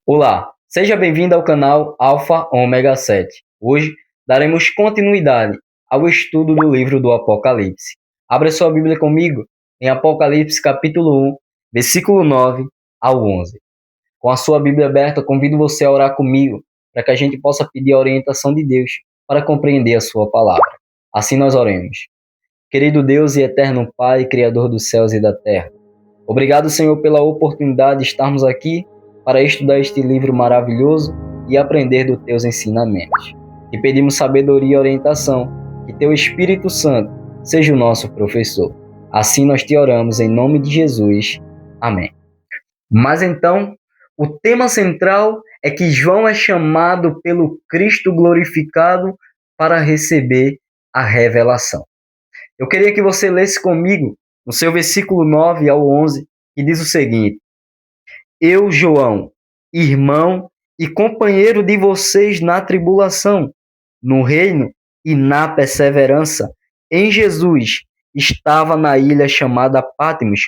Olá, seja bem-vindo ao canal Alpha Ômega 7. Hoje daremos continuidade ao estudo do livro do Apocalipse. Abra sua Bíblia comigo em Apocalipse capítulo 1, versículo 9 ao 11. Com a sua Bíblia aberta, convido você a orar comigo para que a gente possa pedir a orientação de Deus para compreender a sua palavra. Assim nós oremos. Querido Deus e eterno Pai, Criador dos céus e da terra, obrigado, Senhor, pela oportunidade de estarmos aqui para estudar este livro maravilhoso e aprender dos teus ensinamentos. Te pedimos sabedoria e orientação, que teu Espírito Santo seja o nosso professor. Assim nós te oramos em nome de Jesus. Amém. Mas então, o tema central é que João é chamado pelo Cristo glorificado para receber a revelação. Eu queria que você lesse comigo no seu versículo 9 ao 11, que diz o seguinte: Eu, João, irmão e companheiro de vocês na tribulação, no reino e na perseverança, em Jesus, estava na ilha chamada Patmos,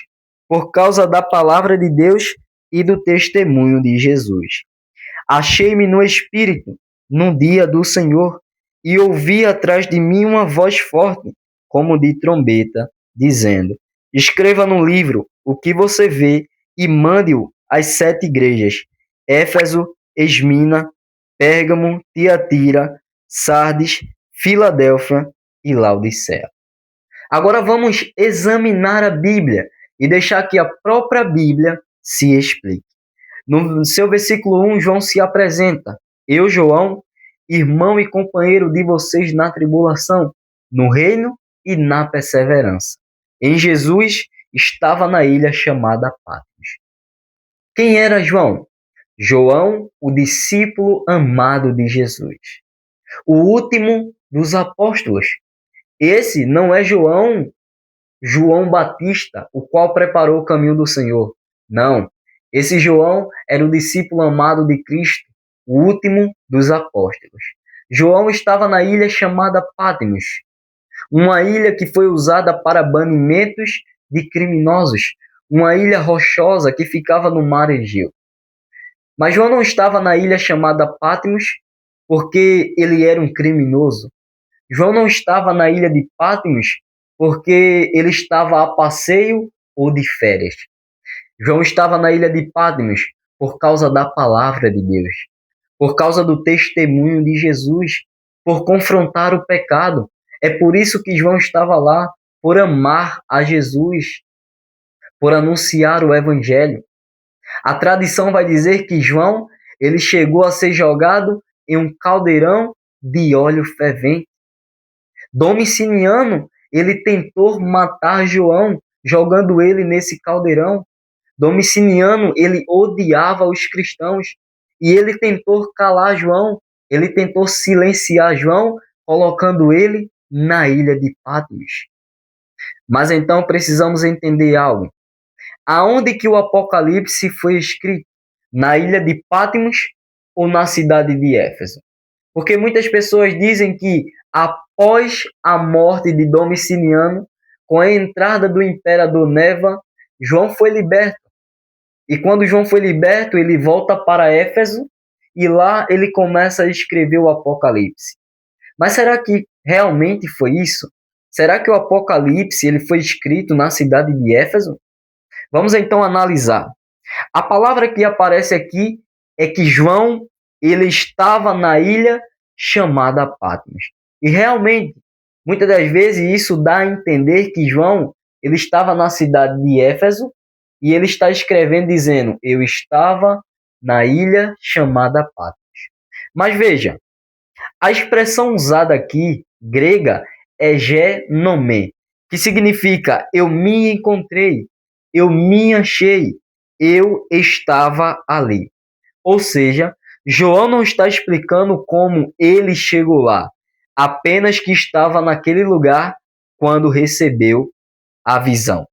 por causa da palavra de Deus e do testemunho de Jesus. Achei-me no Espírito, no dia do Senhor, e ouvi atrás de mim uma voz forte, como de trombeta, dizendo: Escreva no livro o que você vê e mande-o às 7 igrejas: Éfeso, Esmina, Pérgamo, Tiatira, Sardes, Filadélfia e Laodiceia. Agora vamos examinar a Bíblia e deixar que a própria Bíblia se explique. No seu versículo 1, João se apresenta: Eu, João, irmão e companheiro de vocês na tribulação, no reino e na perseverança. Em Jesus, estava na ilha chamada Patmos. Quem era João? João, o discípulo amado de Jesus, o último dos apóstolos. Esse não é João Batista, o qual preparou o caminho do Senhor. Não, esse João era o discípulo amado de Cristo, o último dos apóstolos. João estava na ilha chamada Patmos, uma ilha que foi usada para banimentos de criminosos, uma ilha rochosa que ficava no mar Egeu. Mas João não estava na ilha chamada Patmos porque ele era um criminoso. João não estava na ilha de Patmos porque ele estava a passeio ou de férias. João estava na ilha de Patmos por causa da palavra de Deus, por causa do testemunho de Jesus, por confrontar o pecado. É por isso que João estava lá, por amar a Jesus, por anunciar o evangelho. A tradição vai dizer que João, ele chegou a ser jogado em um caldeirão de óleo fervente. Domiciano, ele tentou matar João, jogando ele nesse caldeirão. Domiciano, ele odiava os cristãos e ele tentou calar João, ele tentou silenciar João, colocando ele na ilha de Patmos. Mas então precisamos entender algo. Aonde que o Apocalipse foi escrito? Na ilha de Patmos ou na cidade de Éfeso? Porque muitas pessoas dizem que após a morte de Domiciano, com a entrada do imperador Neva, João foi liberto. E quando João foi liberto, ele volta para Éfeso e lá ele começa a escrever o Apocalipse. Mas será que realmente foi isso? Será que o Apocalipse ele foi escrito na cidade de Éfeso? Vamos então analisar. A palavra que aparece aqui é que João ele estava na ilha chamada Patmos. E realmente, muitas das vezes isso dá a entender que João ele estava na cidade de Éfeso e ele está escrevendo dizendo: eu estava na ilha chamada Patmos. Mas veja, a expressão usada aqui, grega, é genomê, que significa eu me encontrei, eu me achei, eu estava ali. Ou seja, João não está explicando como ele chegou lá, apenas que estava naquele lugar quando recebeu a visão.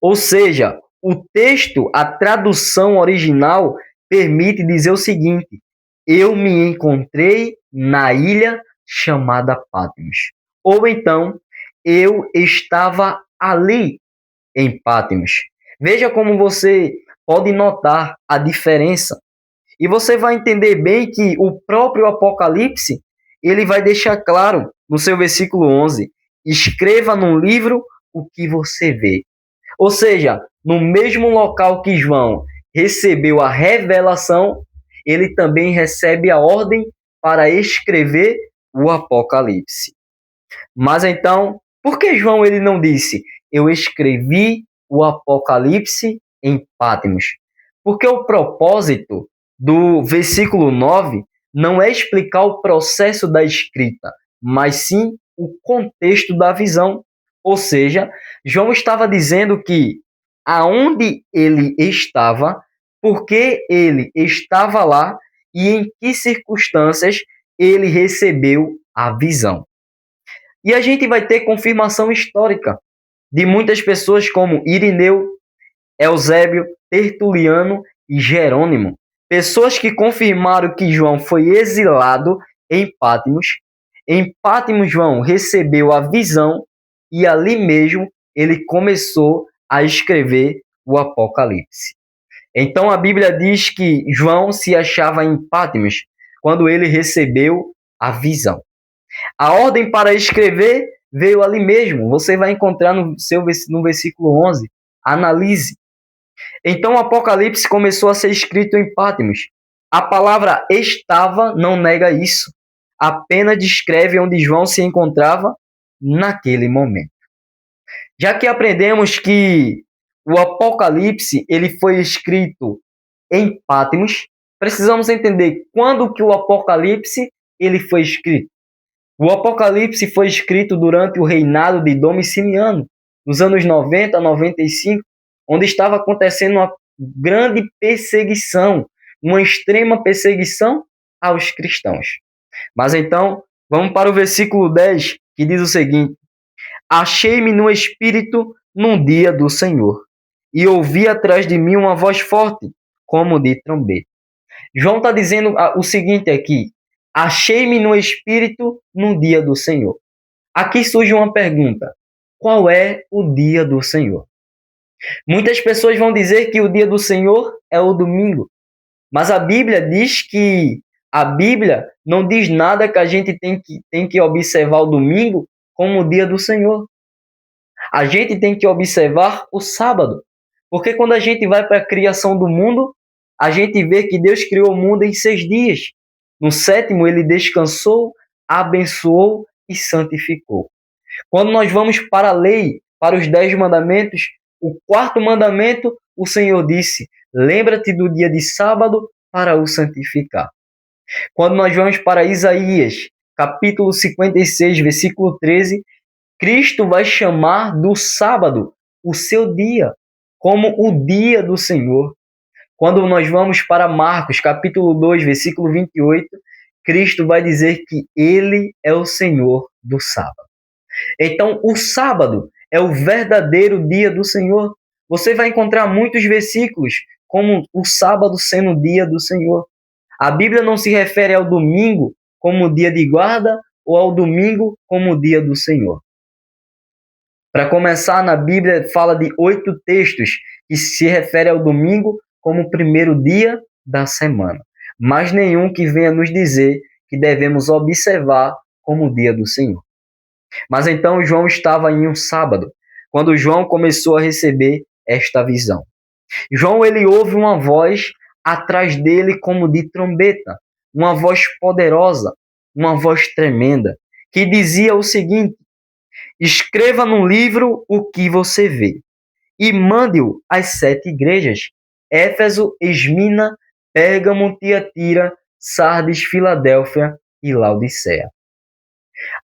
Ou seja, o texto, a tradução original, permite dizer o seguinte: eu me encontrei na ilha chamada Patmos. Ou então, eu estava ali em Patmos. Veja como você pode notar a diferença. E você vai entender bem que o próprio Apocalipse, ele vai deixar claro no seu versículo 11: escreva num livro o que você vê. Ou seja, no mesmo local que João recebeu a revelação, ele também recebe a ordem para escrever o Apocalipse. Mas então, por que João ele não disse: eu escrevi o Apocalipse em Patmos? Porque o propósito do versículo 9 não é explicar o processo da escrita, mas sim o contexto da visão. Ou seja, João estava dizendo que aonde ele estava, porque ele estava lá e em que circunstâncias ele recebeu a visão. E a gente vai ter confirmação histórica de muitas pessoas como Irineu, Eusébio, Tertuliano e Jerônimo. Pessoas que confirmaram que João foi exilado em Patmos. Em Patmos, João recebeu a visão e ali mesmo ele começou a escrever o Apocalipse. Então a Bíblia diz que João se achava em Patmos quando ele recebeu a visão. A ordem para escrever veio ali mesmo. Você vai encontrar no versículo 11. Analise. Então o Apocalipse começou a ser escrito em Patmos. A palavra estava não nega isso. Apenas descreve onde João se encontrava naquele momento. Já que aprendemos que o Apocalipse ele foi escrito em Patmos, precisamos entender quando que o Apocalipse ele foi escrito. O Apocalipse foi escrito durante o reinado de Domiciano, nos anos 90 a 95, onde estava acontecendo uma grande perseguição, uma extrema perseguição aos cristãos. Mas então, vamos para o versículo 10, que diz o seguinte: achei-me no Espírito num dia do Senhor, e ouvi atrás de mim uma voz forte, como de trombeta. João está dizendo o seguinte aqui: achei-me no Espírito no dia do Senhor. Aqui surge uma pergunta: qual é o dia do Senhor? Muitas pessoas vão dizer que o dia do Senhor é o domingo, mas a Bíblia diz que a Bíblia não diz nada que a gente tem que observar o domingo como o dia do Senhor. A gente tem que observar o sábado, porque quando a gente vai para a criação do mundo, a gente vê que Deus criou o mundo em 6 dias. No sétimo, ele descansou, abençoou e santificou. Quando nós vamos para a lei, para os 10 mandamentos, o 4º mandamento, o Senhor disse: lembra-te do dia de sábado para o santificar. Quando nós vamos para Isaías, capítulo 56, versículo 13, Cristo vai chamar do sábado o seu dia, como o dia do Senhor. Quando nós vamos para Marcos, capítulo 2, versículo 28, Cristo vai dizer que Ele é o Senhor do sábado. Então, o sábado é o verdadeiro dia do Senhor. Você vai encontrar muitos versículos como o sábado sendo o dia do Senhor. A Bíblia não se refere ao domingo como o dia de guarda ou ao domingo como o dia do Senhor. Para começar, na Bíblia fala de 8 textos que se referem ao domingo como o primeiro dia da semana, mas nenhum que venha nos dizer que devemos observar como o dia do Senhor. Mas então João estava em um sábado, quando João começou a receber esta visão. João ele ouve uma voz atrás dele como de trombeta, uma voz poderosa, uma voz tremenda, que dizia o seguinte: escreva no livro o que você vê e mande-o às 7 igrejas: Éfeso, Esmina, Pérgamo, Tiatira, Sardes, Filadélfia e Laodiceia.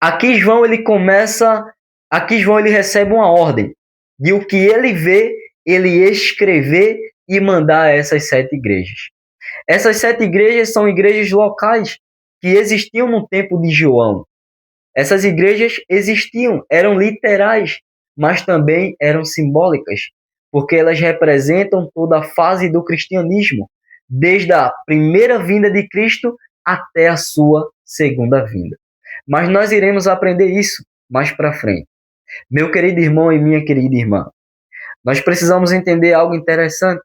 Aqui João ele recebe uma ordem de o que ele vê, ele escrever e mandar a essas 7 igrejas. Essas 7 igrejas são igrejas locais que existiam no tempo de João. Essas igrejas existiam, eram literais, mas também eram simbólicas, porque elas representam toda a fase do cristianismo, desde a primeira vinda de Cristo até a sua segunda vinda. Mas nós iremos aprender isso mais para frente. Meu querido irmão e minha querida irmã, nós precisamos entender algo interessante.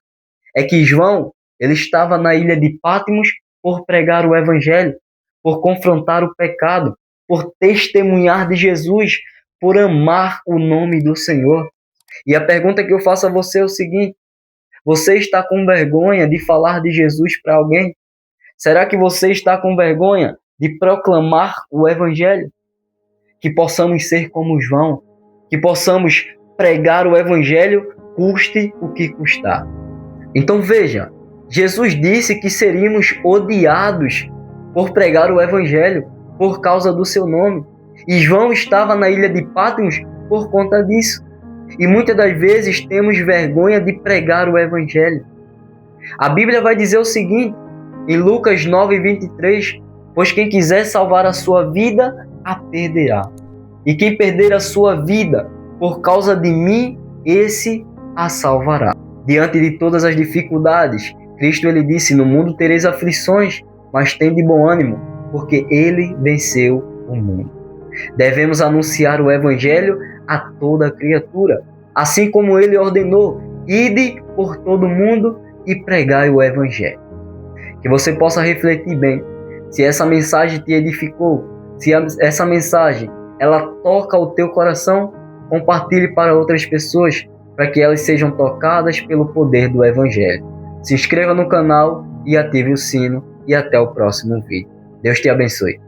É que João, Ele estava na ilha de Patmos por pregar o evangelho, por confrontar o pecado, por testemunhar de Jesus, por amar o nome do Senhor. E a pergunta que eu faço a você é o seguinte: você está com vergonha de falar de Jesus para alguém? Será que você está com vergonha de proclamar o evangelho? Que possamos ser como João, que possamos pregar o evangelho, custe o que custar. Então veja, Jesus disse que seríamos odiados por pregar o evangelho por causa do seu nome. E João estava na ilha de Patmos por conta disso. E muitas das vezes temos vergonha de pregar o evangelho. A Bíblia vai dizer o seguinte, em Lucas 9:23, pois quem quiser salvar a sua vida, a perderá. E quem perder a sua vida por causa de mim, esse a salvará. Diante de todas as dificuldades, Cristo ele disse, no mundo tereis aflições, mas tende bom ânimo, porque ele venceu o mundo. Devemos anunciar o evangelho a toda criatura, assim como ele ordenou, ide por todo mundo e pregai o evangelho. Que você possa refletir bem, se essa mensagem te edificou, se essa mensagem ela toca o teu coração, compartilhe para outras pessoas, para que elas sejam tocadas pelo poder do evangelho. Se inscreva no canal e ative o sino, e até o próximo vídeo. Deus te abençoe.